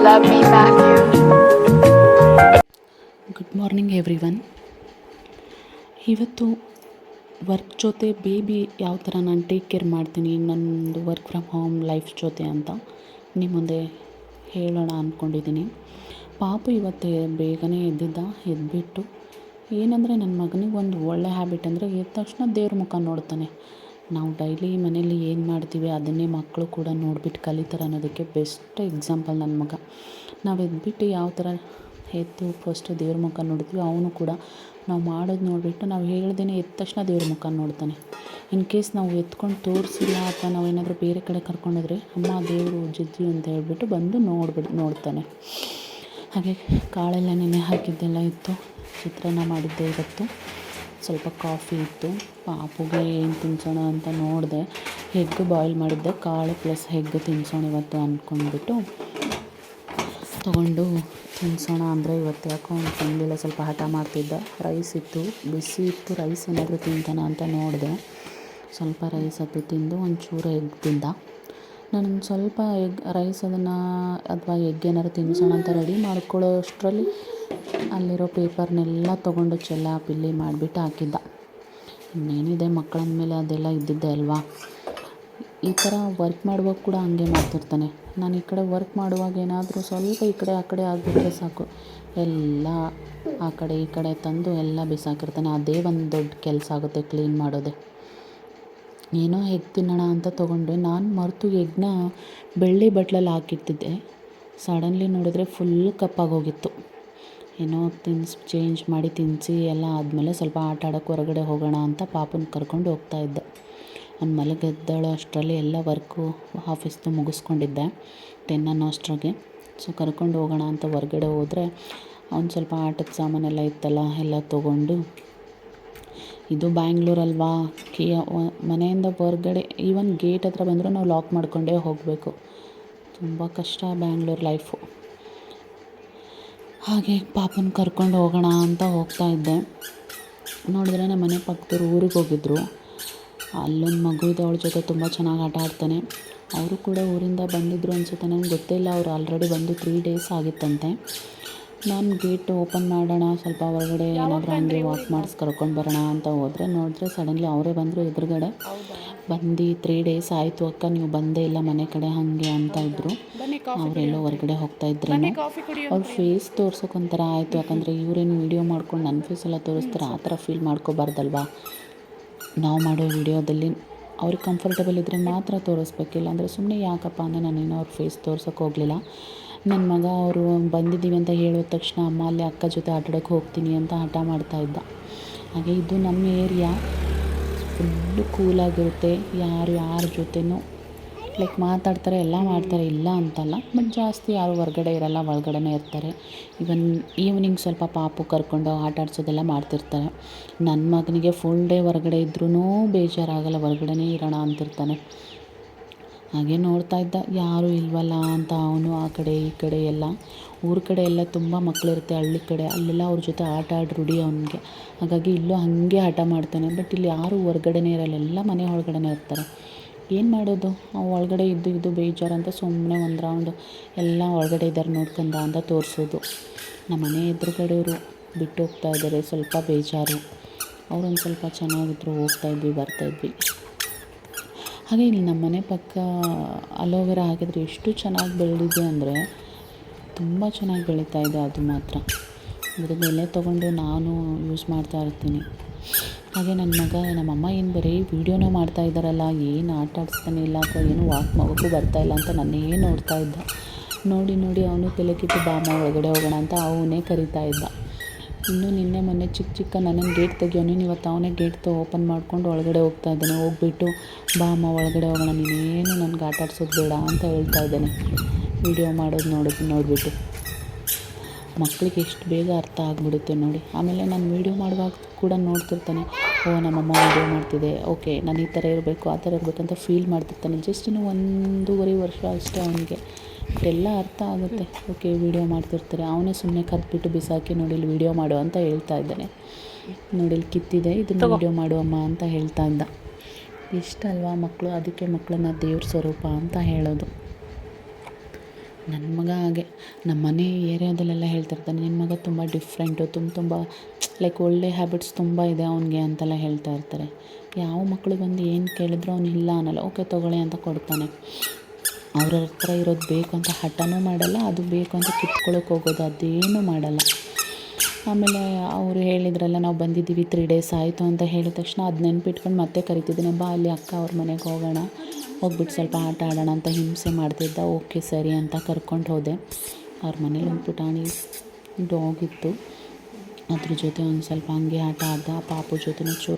love me, Matthew? Good morning everyone. ಇವತ್ತು work ಜೊತೆ baby ಯಾವ ಥರ ನಾನು ಟೇಕ್ ಕೇರ್ ಮಾಡ್ತೀನಿ ನನ್ನದು ವರ್ಕ್ ಫ್ರಮ್ ಹೋಮ್ ಲೈಫ್ ಜೊತೆ ಅಂತ ನಿಮ್ಮ ಮುಂದೆ ಹೇಳೋಣ ಅಂದ್ಕೊಂಡಿದ್ದೀನಿ. ಪಾಪು ಇವತ್ತು ಬೇಗನೆ ಎದ್ಬಿಟ್ಟು ಏನಂದರೆ ನನ್ನ ಮಗನಿಗೆ ಒಂದು ಒಳ್ಳೆ ಹ್ಯಾಬಿಟ್ ಅಂದರೆ ಎದ್ದ ತಕ್ಷಣ ದೇವ್ರ ಮುಖ ನೋಡ್ತಾನೆ. ನಾವು ಡೈಲಿ ಮನೇಲಿ ಏನು ಮಾಡ್ತೀವಿ ಅದನ್ನೇ ಮಕ್ಕಳು ಕೂಡ ನೋಡಿಬಿಟ್ಟು ಕಲಿತಾರೆ ಅನ್ನೋದಕ್ಕೆ ಬೆಸ್ಟ್ ಎಕ್ಸಾಂಪಲ್ ನನ್ನ ಮಗ. ನಾವು ಎದ್ಬಿಟ್ಟು ಯಾವ ಥರ ಎದ್ದು ಫಸ್ಟ್ ದೇವ್ರ ಮುಖ ನೋಡ್ತೀವಿ, ಅವನು ಕೂಡ ನಾವು ಮಾಡೋದು ನೋಡಿಬಿಟ್ಟು ನಾವು ಹೇಳ್ದೇನೆ ಎದ್ದ ತಕ್ಷಣ ದೇವ್ರ ಮುಖ ನೋಡ್ತಾನೆ. ಇನ್ ಕೇಸ್ ನಾವು ಎತ್ಕೊಂಡು ತೋರಿಸಿಲ್ಲ ಅಥವಾ ನಾವೇನಾದರೂ ಬೇರೆ ಕಡೆ ಕರ್ಕೊಂಡೋದ್ರೆ ಅಮ್ಮ ದೇವರು ಜಜ್ಜಿ ಅಂತ ಹೇಳ್ಬಿಟ್ಟು ಬಂದು ನೋಡ್ತಾನೆ. ಹಾಗೆ ಕಾಳೆಲ್ಲ ನೆನೆ ಹಾಕಿದ್ದೆಲ್ಲ ಇತ್ತು, ಚಿತ್ರಾನ್ನ ಮಾಡಿದ್ದೆ ಇವತ್ತು, ಸ್ವಲ್ಪ ಕಾಫಿ ಇತ್ತು. ಪಾಪುಗೆ ಏನು ತಿನ್ಸೋಣ ಅಂತ ನೋಡಿದೆ, ಎಗ್ ಬಾಯ್ಲ್ ಮಾಡಿದ್ದೆ, ಕಾಳು ಪ್ಲಸ್ ಎಗ್ ತಿನ್ಸೋಣ ಇವತ್ತು ಅಂದ್ಕೊಂಡ್ಬಿಟ್ಟು ತೊಗೊಂಡು ತಿನ್ಸೋಣ ಅಂದರೆ ಇವತ್ತು ಯಾಕೋ ತಿನ್ನಲಿಲ್ಲ, ಸ್ವಲ್ಪ ಹಠ ಮಾಡ್ತಿದ್ದ. ರೈಸ್ ಇತ್ತು, ಬಿಸಿ ಇತ್ತು, ರೈಸ್ ಏನಾದರೂ ತಿಂತಾನ ಅಂತ ನೋಡಿದೆ. ಸ್ವಲ್ಪ ರೈಸ್ ಅದು ತಿಂದು ಒಂಚೂರು ಎಗ್ ತಿಂದ. ನಾನು ಸ್ವಲ್ಪ ರೈಸ್ ಅದನ್ನು ಅಥವಾ ಎಗ್ ಏನಾದ್ರು ತಿನ್ನಿಸೋಣ ಅಂತ ರೆಡಿ ಮಾಡ್ಕೊಳ್ಳೋ ಅಷ್ಟರಲ್ಲಿ ಅಲ್ಲಿರೋ ಪೇಪರ್ನೆಲ್ಲ ತೊಗೊಂಡು ಪಿಲ್ಲಿ ಮಾಡಿಬಿಟ್ಟು ಹಾಕಿದ್ದ. ಇನ್ನೇನಿದೆ ಮಕ್ಕಳಂದಮೇಲೆ ಅದೆಲ್ಲ ಇದ್ದಿದ್ದೆ ಅಲ್ವಾ. ಈ ಥರ ವರ್ಕ್ ಮಾಡುವಾಗ ಕೂಡ ಹಂಗೆ ಮಾಡ್ತಿರ್ತಾನೆ. ನಾನು ಈ ಕಡೆ ವರ್ಕ್ ಮಾಡುವಾಗ ಏನಾದರೂ ಸ್ವಲ್ಪ ಈ ಕಡೆ ಆ ಕಡೆ ಆಗಿಬಿಟ್ರೆ ಸಾಕು, ಎಲ್ಲ ಆ ಕಡೆ ಈ ಕಡೆ ತಂದು ಎಲ್ಲ ಬಿಸಾಕಿರ್ತಾನೆ. ಅದೇ ಒಂದು ದೊಡ್ಡ ಕೆಲಸ ಆಗುತ್ತೆ ಕ್ಲೀನ್ ಮಾಡೋದೆ. ಏನೋ ಎಗ್ ತಿನ್ನೋಣ ಅಂತ ತೊಗೊಂಡೆ, ನಾನು ಮರೆತು ಎಗ್ನ ಬೆಳ್ಳಿ ಬಟ್ಲಲ್ಲಿ ಹಾಕಿಟ್ಟಿದ್ದೆ. ಸಡನ್ಲಿ ನೋಡಿದ್ರೆ ಫುಲ್ ಕಪ್ಪಾಗೋಗಿತ್ತು. ಏನೋ ಚೇಂಜ್ ಮಾಡಿ ತಿನ್ನಿಸಿ ಎಲ್ಲ ಆದಮೇಲೆ ಸ್ವಲ್ಪ ಆಟ ಆಡೋಕ್ಕೆ ಹೊರಗಡೆ ಹೋಗೋಣ ಅಂತ ಪಾಪನ ಕರ್ಕೊಂಡು ಹೋಗ್ತಾಯಿದ್ದೆ. ಅವ್ನು ಮಲಗೆದ್ದಳು ಅಷ್ಟರಲ್ಲಿ ಎಲ್ಲ ವರ್ಕು ಆಫೀಸ್ದು ಮುಗಿಸ್ಕೊಂಡಿದ್ದೆ 10 ಅನ್ನೋ ಅಷ್ಟರಾಗೆ. ಸೊ ಕರ್ಕೊಂಡು ಹೋಗೋಣ ಅಂತ ಹೊರಗಡೆ ಹೋದರೆ ಅವ್ನು ಸ್ವಲ್ಪ ಆಟದ ಸಾಮಾನೆಲ್ಲ ಇತ್ತಲ್ಲ ಎಲ್ಲ ತೊಗೊಂಡು, ಇದು ಬ್ಯಾಂಗ್ಳೂರಲ್ವಾ, ಮನೆಯಿಂದ ಹೊರಗಡೆ ಈವನ್ ಗೇಟ್ ಹತ್ರ ಬಂದರೂ ನಾವು ಲಾಕ್ ಮಾಡ್ಕೊಂಡೇ ಹೋಗಬೇಕು. ತುಂಬ ಕಷ್ಟ ಬ್ಯಾಂಗ್ಳೂರು ಲೈಫು. ಹಾಗೆ ಪಾಪನ ಕರ್ಕೊಂಡು ಹೋಗೋಣ ಅಂತ ಹೋಗ್ತಾಯಿದ್ದೆ. ನೋಡಿದ್ರೆ ನಮ್ಮ ಮನೆ ಪಕ್ಕದವ್ರು ಊರಿಗೆ ಹೋಗಿದ್ದರು. ಅಲ್ಲೊಂದು ಮಗು ಇದೆ, ಅವಳ ಜೊತೆ ತುಂಬ ಚೆನ್ನಾಗಿ ಆಟ ಆಡ್ತಾನೆ. ಅವರು ಕೂಡ ಊರಿಂದ ಬಂದಿದ್ದರು ಅನಿಸುತ್ತೆ, ನನಗೆ ಗೊತ್ತೇ ಇಲ್ಲ. ಅವರು ಆಲ್ರೆಡಿ ಬಂದು 3 ಡೇಸ್ ಆಗಿತ್ತಂತೆ. ನಾನು ಗೇಟ್ ಓಪನ್ ಮಾಡೋಣ, ಸ್ವಲ್ಪ ಹೊರಗಡೆ ಏನಾದರೂ ಹಂಗೆ ವಾಕ್ ಮಾಡಿಸಿ ಕರ್ಕೊಂಡು ಬರೋಣ ಅಂತ ಹೋದರೆ ನೋಡಿದ್ರೆ ಸಡನ್ಲಿ ಅವರೇ ಬಂದರು ಎದುರುಗಡೆ. ಬಂದು 3 ಡೇಸ್ ಆಯಿತು ಅಕ್ಕ, ನೀವು ಬಂದೇ ಇಲ್ಲ ಮನೆ ಕಡೆ ಹಾಗೆ ಅಂತ ಇದ್ದರು. ಅವರೆಲ್ಲೋ ಹೊರಗಡೆ ಹೋಗ್ತಾಯಿದ್ರೇನೋ. ಅವ್ರ ಫೇಸ್ ತೋರ್ಸೋಕೊಂಥರ ಆಯಿತು, ಯಾಕಂದರೆ ಇವರೇನು ವೀಡಿಯೋ ಮಾಡ್ಕೊಂಡು ನನ್ನ ಫೇಸ್ ಎಲ್ಲ ತೋರಿಸ್ತಾರೆ, ಆ ಥರ ಫೀಲ್ ಮಾಡ್ಕೋಬಾರ್ದಲ್ವಾ. ನಾವು ಮಾಡೋ ವೀಡಿಯೋದಲ್ಲಿ ಅವ್ರಿಗೆ ಕಂಫರ್ಟಬಲ್ ಇದ್ದರೆ ಮಾತ್ರ ತೋರಿಸ್ಬೇಕಿಲ್ಲ ಅಂದರೆ ಸುಮ್ಮನೆ ಯಾಕಪ್ಪ ಅಂದರೆ ನಾನೇನೋ ಅವ್ರ ಫೇಸ್ ತೋರ್ಸೋಕ್ಕೆ ಹೋಗಲಿಲ್ಲ. ನನ್ನ ಮಗ ಅವರು ಬಂದಿದ್ದೀವಿ ಅಂತ ಹೇಳಿದ ತಕ್ಷಣ ಅಮ್ಮ ಅಲ್ಲಿ ಅಕ್ಕ ಜೊತೆ ಆಟಾಡೋಕ್ಕೆ ಹೋಗ್ತೀನಿ ಅಂತ ಹಠ ಮಾಡ್ತಾಯಿದ್ದ. ಹಾಗೆ ಇದು ನಮ್ಮ ಏರಿಯಾ ಫುಲ್ಲು ಕೂಲಾಗಿರುತ್ತೆ. ಯಾರ ಜೊತೆನೂ ಲೈಕ್ ಮಾತಾಡ್ತಾರೆ, ಎಲ್ಲ ಮಾಡ್ತಾರೆ, ಇಲ್ಲ ಅಂತಲ್ಲ, ಬಟ್ ಜಾಸ್ತಿ ಯಾರು ಹೊರಗಡೆ ಇರಲ್ಲ, ಒಳಗಡೆನೇ ಇರ್ತಾರೆ. ಇವನ್ ಈವ್ನಿಂಗ್ ಸ್ವಲ್ಪ ಪಾಪು ಕರ್ಕೊಂಡು ಆಟ ಆಡ್ಸೋದೆಲ್ಲ ಮಾಡ್ತಿರ್ತಾರೆ. ನನ್ನ ಮಗನಿಗೆ ಫುಲ್ ಡೇ ಹೊರಗಡೆ ಇದ್ರೂ ಬೇಜಾರಾಗಲ್ಲ, ಹೊರಗಡೆನೇ ಇರೋಣ ಅಂತಿರ್ತಾನೆ. ಹಾಗೆ ನೋಡ್ತಾ ಇದ್ದ, ಯಾರೂ ಇಲ್ವಲ್ಲ ಅಂತ ಅವನು ಆ ಕಡೆ ಈ ಕಡೆ ಎಲ್ಲ ಊರ ಕಡೆ ಎಲ್ಲ ತುಂಬ ಮಕ್ಕಳಿರುತ್ತೆ, ಹಳ್ಳಿ ಕಡೆ ಅಲ್ಲೆಲ್ಲ ಅವ್ರ ಜೊತೆ ಆಟ ಆಡಿ ರೂಢಿ ಅವನಿಗೆ. ಹಾಗಾಗಿ ಇಲ್ಲೂ ಹಾಗೆ ಆಟ ಮಾಡ್ತಾನೆ. ಬಟ್ ಇಲ್ಲಿ ಯಾರೂ ಹೊರಗಡೆನೇ ಇರಲ್ಲ, ಎಲ್ಲ ಮನೆ ಒಳಗಡೆನೇ ಇರ್ತಾರೆ. ಏನು ಮಾಡೋದು, ಒಳಗಡೆ ಇದ್ದು ಬೇಜಾರು ಅಂತ ಸುಮ್ಮನೆ ಒಂದು ರೌಂಡ್ ಎಲ್ಲ ಒಳಗಡೆ ಇದ್ದಾರೆ ನೋಡ್ಕೊಂಡ ಅಂತ ತೋರಿಸೋದು. ನಮ್ಮ ಮನೆ ಎದುರುಗಡೆಯವರು ಬಿಟ್ಟು ಹೋಗ್ತಾ ಇದ್ದಾರೆ, ಸ್ವಲ್ಪ ಬೇಜಾರು. ಅವರೊಂದು ಸ್ವಲ್ಪ ಚೆನ್ನಾಗಿದ್ರು, ಹೋಗ್ತಾಯಿದ್ವಿ ಬರ್ತಾಯಿದ್ವಿ. ಹಾಗೆ ಇಲ್ಲಿ ನಮ್ಮ ಮನೆ ಪಕ್ಕ ಅಲೋವೆರಾ ಹಾಕಿದರೆ ಎಷ್ಟು ಚೆನ್ನಾಗಿ ಬೆಳೆದಿದೆ ಅಂದರೆ ತುಂಬ ಚೆನ್ನಾಗಿ ಬೆಳೀತಾ ಇದೆ. ಅದು ಮಾತ್ರ ಇದ್ರದ್ದು ಎಲೆ ತೊಗೊಂಡು ನಾನು ಯೂಸ್ ಮಾಡ್ತಾ ಇರ್ತೀನಿ. ಹಾಗೆ ನನ್ನ ಮಗ, ನಮ್ಮಮ್ಮ ಏನು ಬರೀ ವೀಡಿಯೋನೂ ಮಾಡ್ತಾ ಇದ್ದಾರಲ್ಲ, ಏನು ಆಟ ಆಡಿಸ್ತಾನೆ ಇಲ್ಲ ಅಥವಾ ಏನು ವಾಕ್ ಮಾಡೋಕ್ಕೂ ಬರ್ತಾಯಿಲ್ಲ ಅಂತ ನನ್ನೇ ನೋಡ್ತಾ ಇದ್ದ. ನೋಡಿ ಅವನು ತಲೆ ಕಿತ್ತು ಬಾಮ ಒಳಗಡೆ ಹೋಗೋಣ ಅಂತ ಅವನೇ ಕರಿತಾ ಇದ್ದ. ಇನ್ನೂ ನಿನ್ನೆ ಮೊನ್ನೆ ಚಿಕ್ಕ ನನ್ನನ್ನು ಗೇಟ್ ತೆಗಿಯೋನು, ಇವತ್ತು ಅವನೇ ಗೇಟ್ ಓಪನ್ ಮಾಡ್ಕೊಂಡು ಒಳಗಡೆ ಹೋಗ್ತಾ ಇದ್ದಾನೆ. ಹೋಗ್ಬಿಟ್ಟು ಬಾಮ ಒಳಗಡೆ ಹೋಗೋಣ, ನೀನೇನು ನನಗೆ ಆಟ ಆಡ್ಸೋದು ಬೇಡ ಅಂತ ಹೇಳ್ತಾ ಇದ್ದಾನೆ. ವೀಡಿಯೋ ಮಾಡೋದು ನೋಡಿಬಿಟ್ಟು ಮಕ್ಕಳಿಗೆ ಎಷ್ಟು ಬೇಗ ಅರ್ಥ ಆಗಿಬಿಡುತ್ತೆ ನೋಡಿ. ಆಮೇಲೆ ನಾನು ವೀಡಿಯೋ ಮಾಡುವಾಗ ಕೂಡ ನೋಡ್ತಿರ್ತಾನೆ, ಓ ನಮ್ಮಮ್ಮ ವೀಡಿಯೋ ಮಾಡ್ತಿದೆ, ಓಕೆ ನಾನು ಈ ಥರ ಇರಬೇಕು ಆ ಥರ ಇರಬೇಕಂತ ಫೀಲ್ ಮಾಡ್ತಿರ್ತಾನೆ. ಜಸ್ಟ್ ಇನ್ನು 1.5 ವರ್ಷ ಅಷ್ಟೇ ಅವನಿಗೆ. ಎಲ್ಲ ಅರ್ಥ ಆಗುತ್ತೆ. ಓಕೆ ವೀಡಿಯೋ ಮಾಡ್ತಿರ್ತಾರೆ. ಅವನೇ ಸುಮ್ಮನೆ ಕದ್ಬಿಟ್ಟು ಬಿಸಾಕಿ ನೋಡಿ ಇಲ್ಲಿ ವೀಡಿಯೋ ಮಾಡು ಅಂತ ಹೇಳ್ತಾ ಇದ್ದಾನೆ. ನೋಡಿ ಇಲ್ಲಿ ಕಿತ್ತಿದೆ, ಇದನ್ನು ವೀಡಿಯೋ ಮಾಡು ಅಮ್ಮ ಅಂತ ಹೇಳ್ತಾ ಇದ್ದ. ಇಷ್ಟ ಅಲ್ವಾ ಮಕ್ಕಳು, ಅದಕ್ಕೆ ಮಕ್ಕಳನ್ನ ದೇವ್ರ ಸ್ವರೂಪ ಅಂತ ಹೇಳೋದು. ನನ್ನ ಮಗ ಹಾಗೆ ನಮ್ಮ ಮನೆ ಏರಿಯಾದಲ್ಲೆಲ್ಲ ಹೇಳ್ತಿರ್ತಾನೆ, ನಿನ್ನ ಮಗ ತುಂಬ ಡಿಫ್ರೆಂಟು, ತುಂಬ ಲೈಕ್ ಒಳ್ಳೆ ಹ್ಯಾಬಿಟ್ಸ್ ತುಂಬ ಇದೆ ಅವನಿಗೆ ಅಂತೆಲ್ಲ ಹೇಳ್ತಾ ಇರ್ತಾರೆ. ಯಾವ ಮಕ್ಕಳು ಬಂದು ಏನು ಕೇಳಿದ್ರು ಅವ್ನು ಇಲ್ಲ ಅನ್ನಲ್ಲ. ಓಕೆ ತೊಗೊಳ್ಳಿ ಅಂತ ಕೊಡ್ತಾನೆ. ಅವ್ರ ಹತ್ರ ಇರೋದು ಬೇಕು ಅಂತ ಹಠನೂ ಮಾಡಲ್ಲ, ಅದು ಬೇಕು ಅಂತ ಕಿತ್ಕೊಳ್ಳೋಕೆ ಹೋಗೋದು ಅದೇನೂ ಮಾಡಲ್ಲ. ಆಮೇಲೆ ಅವರು ಹೇಳಿದ್ರಲ್ಲ ನಾವು ಬಂದಿದ್ದೀವಿ 3 days ಆಯಿತು ಅಂತ ಹೇಳಿದ ತಕ್ಷಣ ಅದು ನೆನ್ಪಿಟ್ಕೊಂಡು ಮತ್ತೆ ಕರಿತಿದ್ದೀನಿ, ಬಾ ಅಲ್ಲಿ ಅಕ್ಕ ಅವ್ರ ಮನೆಗೆ ಹೋಗೋಣ, ಹೋಗ್ಬಿಟ್ಟು ಸ್ವಲ್ಪ ಆಟ ಆಡೋಣ ಅಂತ ಹಿಂಸೆ ಮಾಡ್ತಿದ್ದ. ಓಕೆ ಸರಿ ಅಂತ ಕರ್ಕೊಂಡು ಹೋದೆ. ಅವ್ರ ಮನೇಲಿ ಒಂದು ಪುಟಾಣಿ ಡಾಗ್ ಇತ್ತು, ಅದ್ರ ಜೊತೆ ಒಂದು ಸ್ವಲ್ಪ ಹಂಗೆ ಆಟ ಆಡ್ದ. ಪಾಪು ಜೊತೆ ಚೂರು